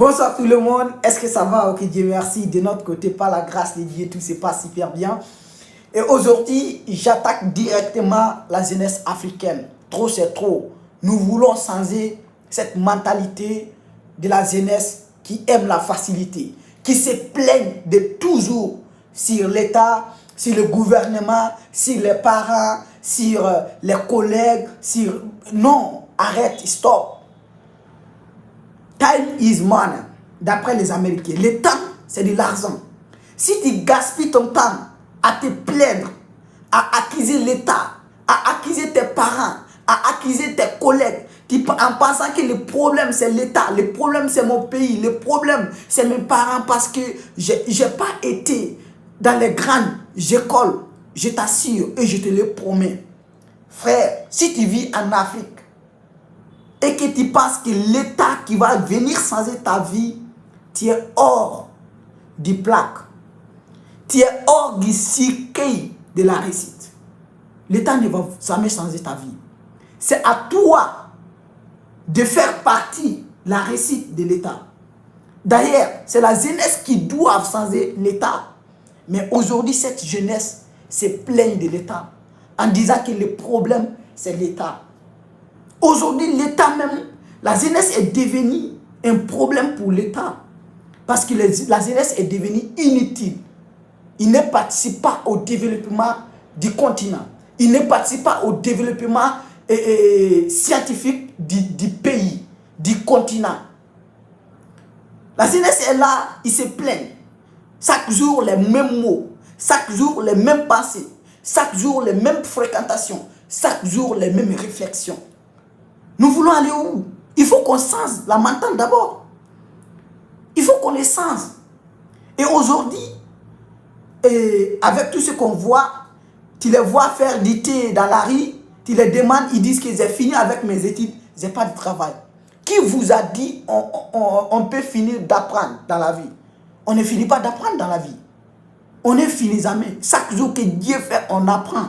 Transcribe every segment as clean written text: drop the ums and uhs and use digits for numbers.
Bonsoir tout le monde, est-ce que ça va? Ok, Dieu merci, de notre côté, par la grâce de Dieu, tout se passe super bien. Et aujourd'hui, j'attaque directement la jeunesse africaine. Trop c'est trop. Nous voulons changer cette mentalité de la jeunesse qui aime la facilité, qui se plaigne de toujours sur l'État, sur le gouvernement, sur les parents, sur les collègues, sur... Non, arrête, stop. Time is money, d'après les Américains. Le temps, c'est de l'argent. Si tu gaspilles ton temps à te plaindre, à accuser l'État, à accuser tes parents, à accuser tes collègues, en pensant que le problème c'est l'État, le problème c'est mon pays, le problème c'est mes parents parce que je n'ai pas été dans les grandes écoles, je t'assure et je te le promets. Frère, si tu vis en Afrique, et que tu penses que l'État qui va venir changer ta vie, tu es hors du plaque. Tu es hors du circuit de la réussite. L'État ne va jamais changer ta vie. C'est à toi de faire partie de la réussite de l'État. D'ailleurs, c'est la jeunesse qui doit changer l'État. Mais aujourd'hui, cette jeunesse se plaigne de l'État en disant que le problème, c'est l'État. Aujourd'hui, l'État même, la jeunesse est devenue un problème pour l'État. Parce que la jeunesse est devenue inutile. Il ne participe pas au développement du continent. Il ne participe pas au développement scientifique du pays, du continent. La jeunesse est là, il se plaint. Chaque jour, les mêmes mots. Chaque jour, les mêmes pensées. Chaque jour, les mêmes fréquentations. Chaque jour, les mêmes réflexions. Nous voulons aller où? Il faut qu'on change la mentale d'abord. Il faut qu'on les change. Et aujourd'hui, avec tout ce qu'on voit, tu les vois faire du thé dans la rue, tu les demandes, ils disent que j'ai fini avec mes études, je n'ai pas de travail. Qui vous a dit on peut finir d'apprendre dans la vie? On ne finit pas d'apprendre dans la vie. On ne finit jamais. Chaque jour que Dieu fait, on apprend.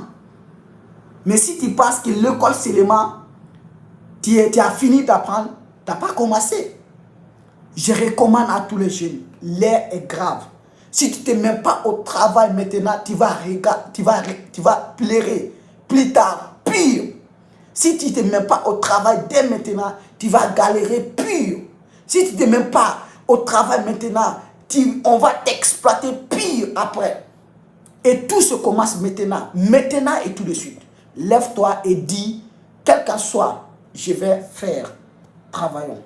Mais si tu penses que l'école seulement, tu as fini d'apprendre, tu n'as pas commencé. Je recommande à tous les jeunes, l'air est grave. Si tu ne te mets pas au travail maintenant, tu vas pleurer plus tard, pire. Si tu ne te mets pas au travail dès maintenant, tu vas galérer pire. Si tu ne te mets pas au travail maintenant, on va t'exploiter pire après. Et tout se commence maintenant et tout de suite. Lève-toi et dis, quel qu'en soit, je vais faire, travaillons.